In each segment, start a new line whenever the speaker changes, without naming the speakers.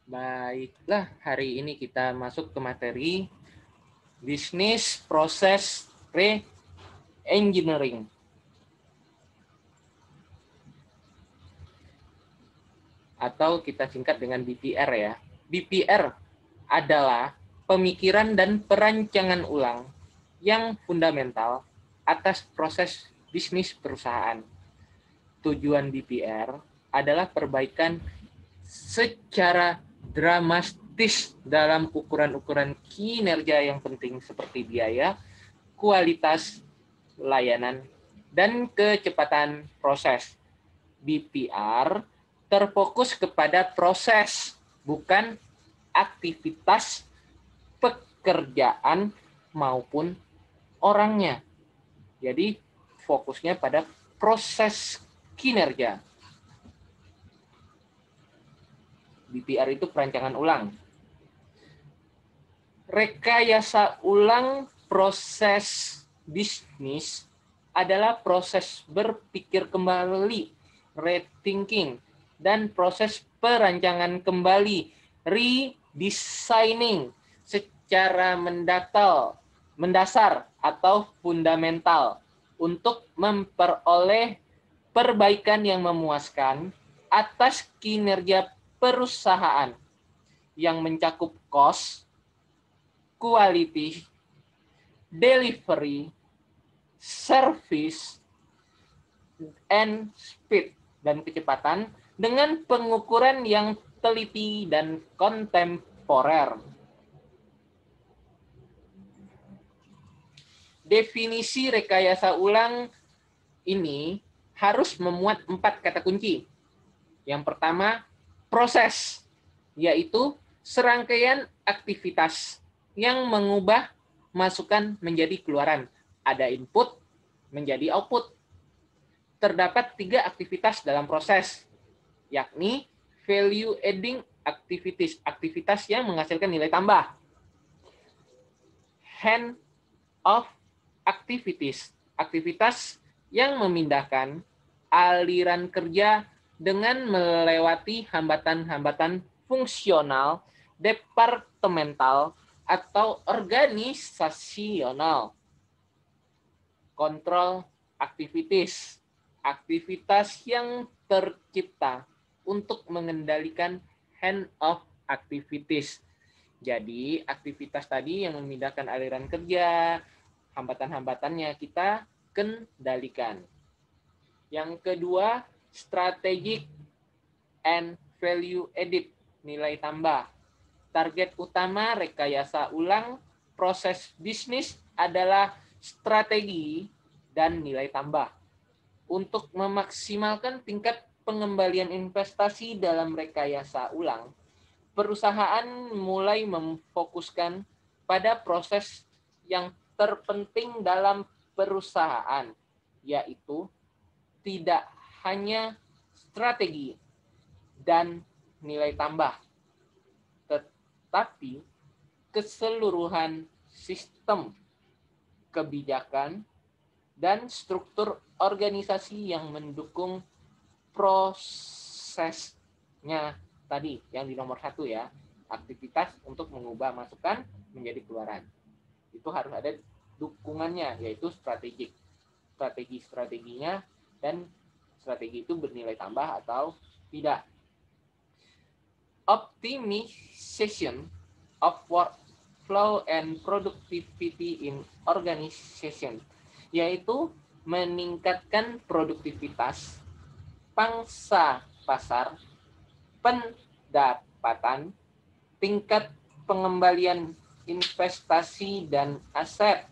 Baiklah, hari ini kita masuk ke materi Business Process Re-engineering. Atau kita singkat dengan BPR ya. BPR adalah pemikiran dan perancangan ulang yang fundamental atas proses bisnis perusahaan. Tujuan BPR adalah perbaikan secara dramatis dalam ukuran-ukuran kinerja yang penting seperti biaya, kualitas layanan, dan kecepatan proses. BPR terfokus kepada proses, bukan aktivitas pekerjaan maupun orangnya. Jadi fokusnya pada proses kinerja. BPR itu perancangan ulang. Rekayasa ulang proses bisnis adalah proses berpikir kembali, rethinking, dan proses perancangan kembali, redesigning, secara mendasar atau fundamental untuk memperoleh perbaikan yang memuaskan atas kinerja perusahaan yang mencakup cost, quality, delivery, service, and speed, dan kecepatan dengan pengukuran yang teliti dan kontemporer. Definisi rekayasa ulang ini harus memuat 4 kata kunci. Yang pertama, proses, yaitu serangkaian aktivitas yang mengubah masukan menjadi keluaran. Ada input menjadi output. Terdapat 3 aktivitas dalam proses, yakni value adding activities, aktivitas yang menghasilkan nilai tambah. Hand off activities, aktivitas yang memindahkan aliran kerja dengan melewati hambatan-hambatan fungsional, departemental, atau organisasional. Control activities, aktivitas yang tercipta untuk mengendalikan hand-off activities. Jadi, aktivitas tadi yang memindahkan aliran kerja, hambatan-hambatannya kita kendalikan. Yang kedua, strategic and value added, nilai tambah. Target utama rekayasa ulang proses bisnis adalah strategi dan nilai tambah. Untuk memaksimalkan tingkat pengembalian investasi dalam rekayasa ulang, perusahaan mulai memfokuskan pada proses yang terpenting dalam perusahaan, yaitu tidak hanya strategi dan nilai tambah, tetapi keseluruhan sistem, kebijakan, dan struktur organisasi yang mendukung prosesnya tadi, yang di nomor 1 ya, aktivitas untuk mengubah masukan menjadi keluaran. Itu harus ada dukungannya, yaitu strategik. Strategi-strateginya, dan strategi itu bernilai tambah atau tidak. Optimization of workflow and productivity in organization, yaitu meningkatkan produktivitas, pangsa pasar, pendapatan, tingkat pengembalian investasi dan aset.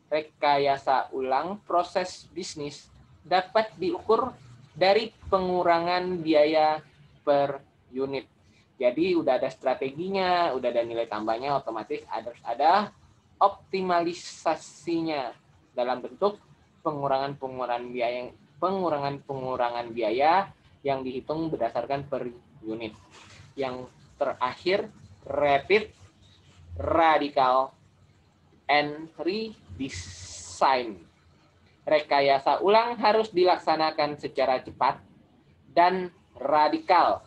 Rekayasa ulang proses bisnis dapat diukur dari pengurangan biaya per unit. Jadi udah ada strateginya, udah ada nilai tambahnya, otomatis harus ada optimalisasinya dalam bentuk pengurangan biaya yang dihitung berdasarkan per unit. Yang terakhir, rapid, radical, and redesign. Rekayasa ulang harus dilaksanakan secara cepat dan radikal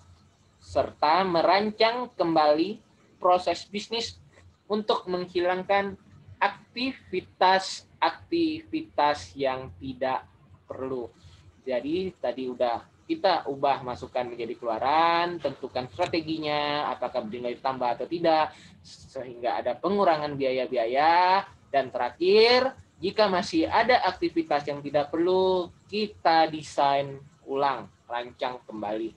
serta merancang kembali proses bisnis untuk menghilangkan aktivitas-aktivitas yang tidak perlu. Jadi tadi udah kita ubah masukan menjadi keluaran, tentukan strateginya, apakah bernilai tambah atau tidak, sehingga ada pengurangan biaya-biaya, dan terakhir, jika masih ada aktivitas yang tidak perlu, kita desain ulang, rancang kembali.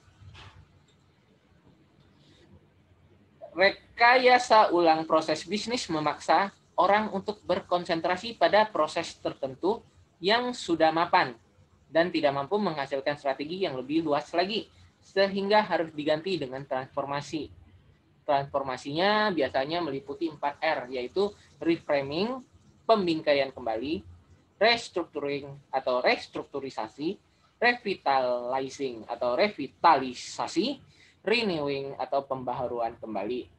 Rekayasa ulang proses bisnis memaksa orang untuk berkonsentrasi pada proses tertentu yang sudah mapan dan tidak mampu menghasilkan strategi yang lebih luas lagi, sehingga harus diganti dengan transformasi. Transformasinya biasanya meliputi 4R, yaitu reframing, pembingkaian kembali, restructuring atau restrukturisasi, revitalizing atau revitalisasi, renewing atau pembaharuan kembali.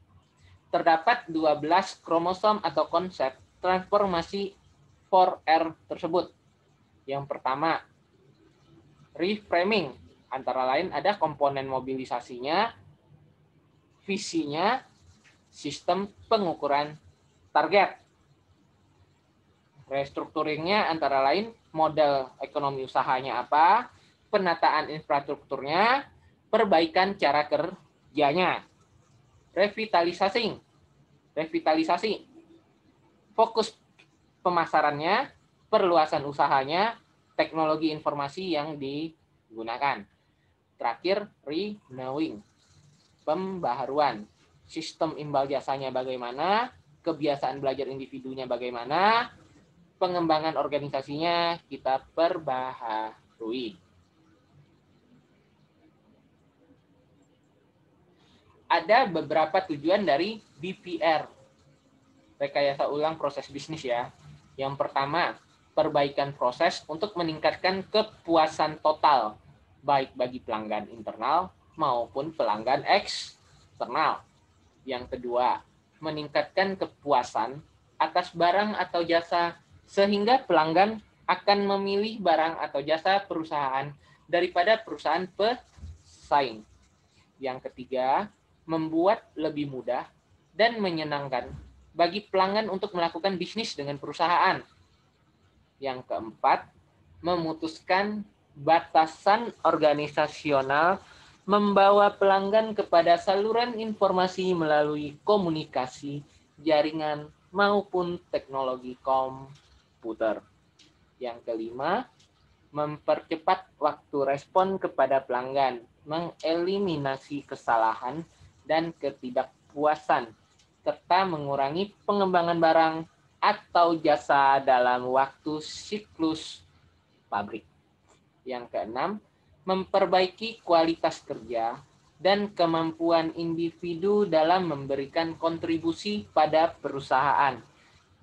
Terdapat 12 kromosom atau konsep transformasi 4R tersebut. Yang pertama, reframing, antara lain ada komponen mobilisasinya, visinya, sistem pengukuran target. Restrukturingnya antara lain model ekonomi usahanya apa, penataan infrastrukturnya, perbaikan cara kerjanya. Revitalisasi, fokus pemasarannya, perluasan usahanya, teknologi informasi yang digunakan. Terakhir, renewing, pembaharuan, sistem imbal jasanya bagaimana, kebiasaan belajar individunya bagaimana, pengembangan organisasinya kita perbaharui. Ada beberapa tujuan dari BPR, rekayasa ulang proses bisnis ya. Yang pertama, perbaikan proses untuk meningkatkan kepuasan total, baik bagi pelanggan internal maupun pelanggan eksternal. Yang kedua, meningkatkan kepuasan atas barang atau jasa, sehingga pelanggan akan memilih barang atau jasa perusahaan daripada perusahaan pesaing. Yang ketiga, membuat lebih mudah dan menyenangkan bagi pelanggan untuk melakukan bisnis dengan perusahaan. Yang keempat, memutuskan batasan organisasional, membawa pelanggan kepada saluran informasi melalui komunikasi, jaringan, maupun teknologi komputer. Yang kelima, mempercepat waktu respon kepada pelanggan, mengeliminasi kesalahan dan ketidakpuasan, serta mengurangi pengembangan barang atau jasa dalam waktu siklus pabrik. Yang keenam, memperbaiki kualitas kerja dan kemampuan individu dalam memberikan kontribusi pada perusahaan.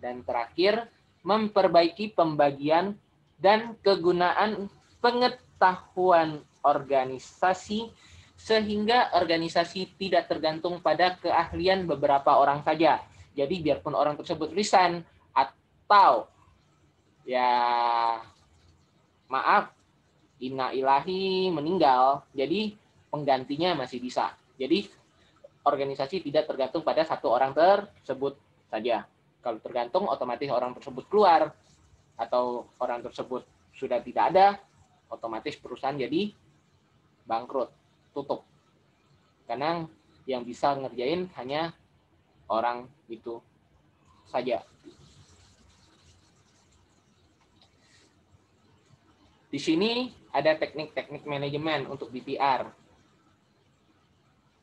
Dan terakhir, memperbaiki pembagian dan kegunaan pengetahuan organisasi sehingga organisasi tidak tergantung pada keahlian beberapa orang saja. Jadi biarpun orang tersebut resign atau ya maaf, inna ilahi meninggal, jadi penggantinya masih bisa. Jadi organisasi tidak tergantung pada satu orang tersebut saja. Kalau tergantung, otomatis orang tersebut keluar atau orang tersebut sudah tidak ada, otomatis perusahaan jadi bangkrut, tutup. Karena yang bisa ngerjain hanya orang itu saja. Di sini ada teknik-teknik manajemen untuk BPR.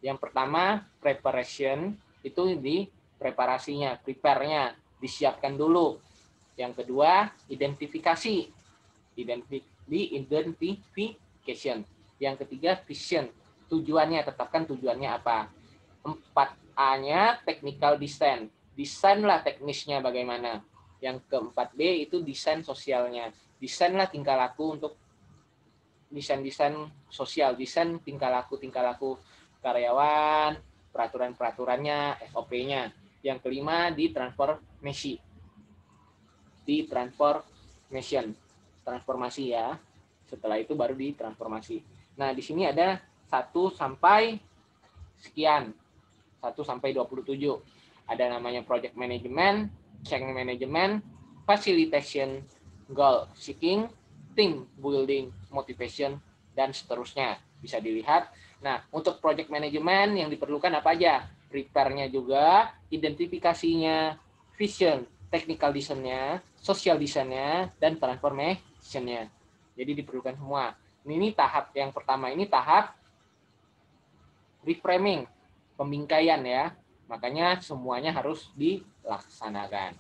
Yang pertama, preparation, itu di preparasinya, prepare-nya, disiapkan dulu. Yang kedua, identifikasi, identification. Yang ketiga, vision, tujuannya, tetapkan tujuannya apa. 4A-nya technical design, desainlah teknisnya bagaimana. Yang keempat B itu desain sosialnya, desainlah tingkah laku untuk desain sosial, desain tingkah laku karyawan, peraturan-peraturannya, SOP-nya. Yang kelima di transformasi ya. Setelah itu baru di transformasi. Nah, di sini ada 1 sampai sekian, 1 sampai 27. Ada namanya project management, change management, facilitation, goal seeking, team building, motivation, dan seterusnya. Bisa dilihat. Nah, untuk project management yang diperlukan apa aja? Prepare-nya juga, identifikasinya, vision, technical design-nya, social design-nya, dan transformation-nya. Jadi diperlukan semua. Ini tahap yang pertama, ini tahap reframing, pembingkaian ya. Makanya semuanya harus dilaksanakan.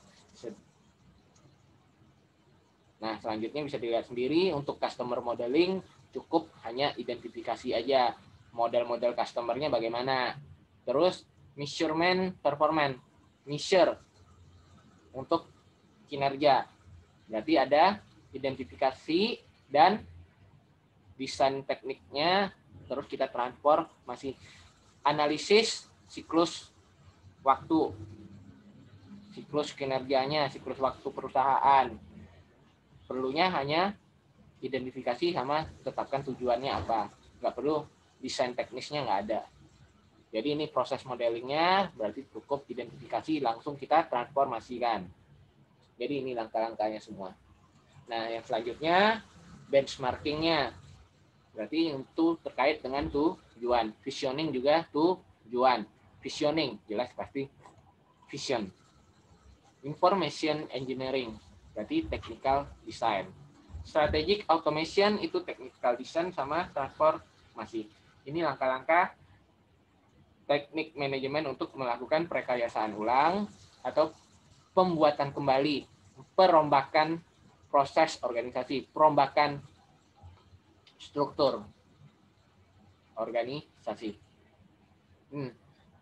Nah, selanjutnya bisa dilihat sendiri untuk customer modeling cukup hanya identifikasi aja. Model-model customer-nya bagaimana. Terus measurement performance, measure untuk kinerja. Berarti ada identifikasi dan desain tekniknya, terus kita transformasi. Analisis siklus waktu, siklus kinerjanya, siklus waktu perusahaan. Perlunya hanya identifikasi sama tetapkan tujuannya apa. Nggak perlu desain teknisnya, nggak ada. Jadi ini proses modelingnya, berarti cukup identifikasi, langsung kita transformasikan. Jadi ini langkah-langkahnya semua. Nah, yang selanjutnya benchmarkingnya. Berarti itu terkait dengan tujuan. Visioning juga tujuan. Visioning, jelas pasti vision. Information engineering, berarti technical design. Strategic automation itu technical design sama transformasi. Ini langkah-langkah teknik manajemen untuk melakukan perekayasaan ulang atau pembuatan kembali, perombakan proses organisasi, perombakan struktur organisasi.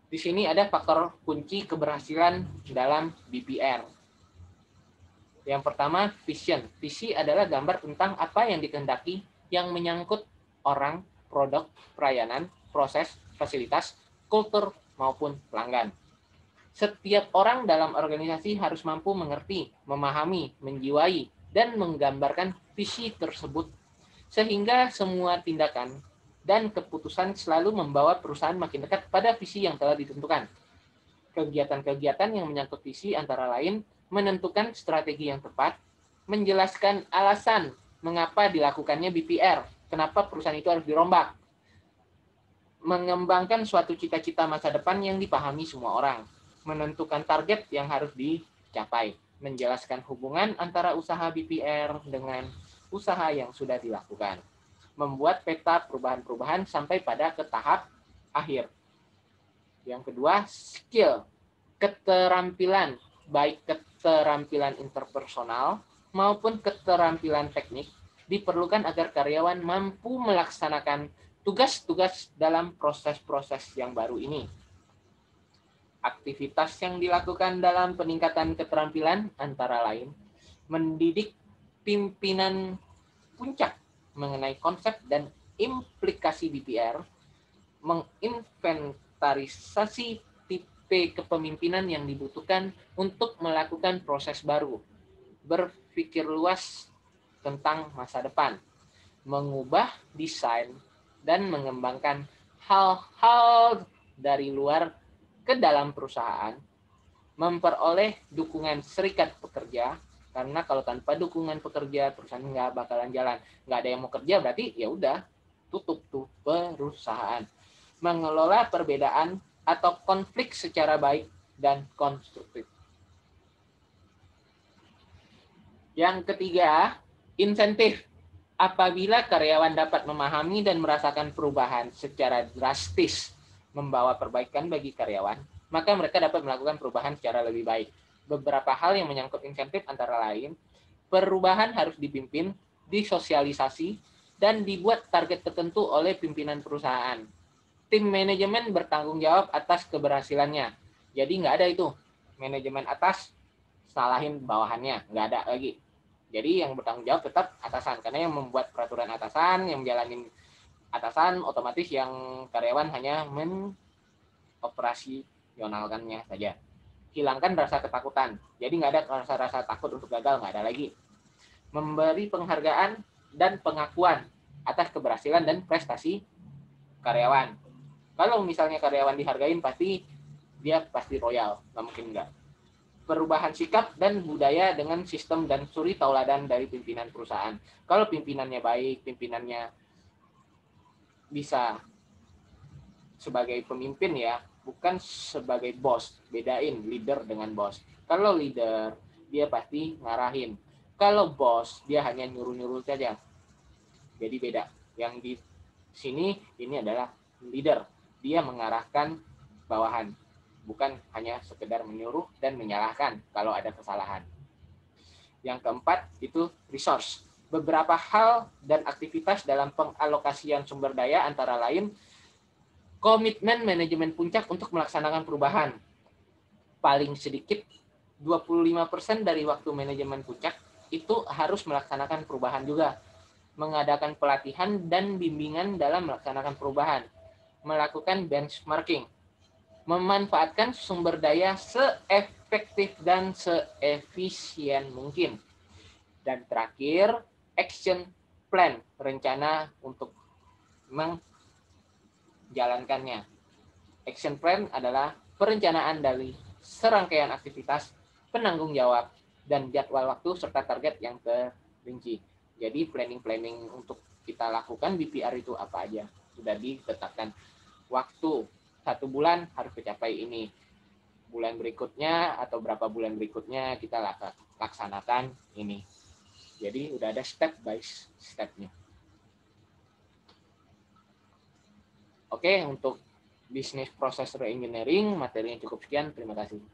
Di sini ada faktor kunci keberhasilan dalam BPR. Yang pertama, vision. Visi adalah gambar tentang apa yang dikehendaki yang menyangkut orang, produk, pelayanan, proses, fasilitas, kultur, maupun pelanggan. Setiap orang dalam organisasi harus mampu mengerti, memahami, menjiwai, dan menggambarkan visi tersebut, sehingga semua tindakan dan keputusan selalu membawa perusahaan makin dekat pada visi yang telah ditentukan. Kegiatan-kegiatan yang menyangkut visi antara lain menentukan strategi yang tepat, menjelaskan alasan mengapa dilakukannya BPR, kenapa perusahaan itu harus dirombak, mengembangkan suatu cita-cita masa depan yang dipahami semua orang, menentukan target yang harus dicapai, menjelaskan hubungan antara usaha BPR dengan usaha yang sudah dilakukan, membuat peta perubahan-perubahan sampai pada ke tahap akhir. Yang kedua, skill, keterampilan, baik keterampilan interpersonal maupun keterampilan teknik diperlukan agar karyawan mampu melaksanakan tugas-tugas dalam proses-proses yang baru ini. Aktivitas yang dilakukan dalam peningkatan keterampilan antara lain mendidik pimpinan puncak mengenai konsep dan implikasi BPR, menginventarisasi tipe kepemimpinan yang dibutuhkan untuk melakukan proses baru, berpikir luas tentang masa depan, mengubah desain, dan mengembangkan hal-hal dari luar ke dalam perusahaan, memperoleh dukungan serikat pekerja, karena kalau tanpa dukungan pekerja perusahaan nggak bakalan jalan, nggak ada yang mau kerja berarti ya udah tutup tuh perusahaan. Mengelola perbedaan atau konflik secara baik dan konstruktif. Yang ketiga, insentif. Apabila karyawan dapat memahami dan merasakan perubahan secara drastis membawa perbaikan bagi karyawan, maka mereka dapat melakukan perubahan secara lebih baik. Beberapa hal yang menyangkut insentif antara lain, perubahan harus dipimpin, disosialisasi, dan dibuat target tertentu oleh pimpinan perusahaan. Tim manajemen bertanggung jawab atas keberhasilannya. Jadi nggak ada itu manajemen atas salahin bawahannya, nggak ada lagi. Jadi yang bertanggung jawab tetap atasan, karena yang membuat peraturan atasan, yang menjalani atasan, otomatis yang karyawan hanya operasionalkannya saja. Hilangkan rasa ketakutan. Jadi nggak ada rasa takut untuk gagal, nggak ada lagi. Memberi penghargaan dan pengakuan atas keberhasilan dan prestasi karyawan. Kalau misalnya karyawan dihargain, dia pasti royal, nggak mungkin enggak. Perubahan sikap dan budaya dengan sistem dan suri tauladan dari pimpinan perusahaan. Kalau pimpinannya baik, pimpinannya bisa sebagai pemimpin ya, bukan sebagai bos. Bedain leader dengan bos. Kalau leader, dia pasti ngarahin. Kalau bos, dia hanya nyuruh-nyuruh saja. Jadi beda. Yang di sini ini adalah leader. Dia mengarahkan bawahan, bukan hanya sekedar menyuruh dan menyalahkan kalau ada kesalahan. Yang keempat itu resource. Beberapa hal dan aktivitas dalam pengalokasian sumber daya antara lain komitmen manajemen puncak untuk melaksanakan perubahan. Paling sedikit 25% dari waktu manajemen puncak itu harus melaksanakan perubahan juga. Mengadakan pelatihan dan bimbingan dalam melaksanakan perubahan. Melakukan benchmarking. Memanfaatkan sumber daya seefektif dan seefisien mungkin. Dan terakhir, action plan, rencana untuk menjalankannya. Action plan adalah perencanaan dari serangkaian aktivitas, penanggung jawab, dan jadwal waktu serta target yang terrinci. Jadi planning untuk kita lakukan BPR itu apa aja. Sudah ditetapkan. Waktu 1 bulan harus mencapai ini. Bulan berikutnya atau berapa bulan berikutnya kita laksanakan ini. Jadi udah ada step by step-nya. Oke, untuk bisnis proses reengineering materinya cukup sekian. Terima kasih.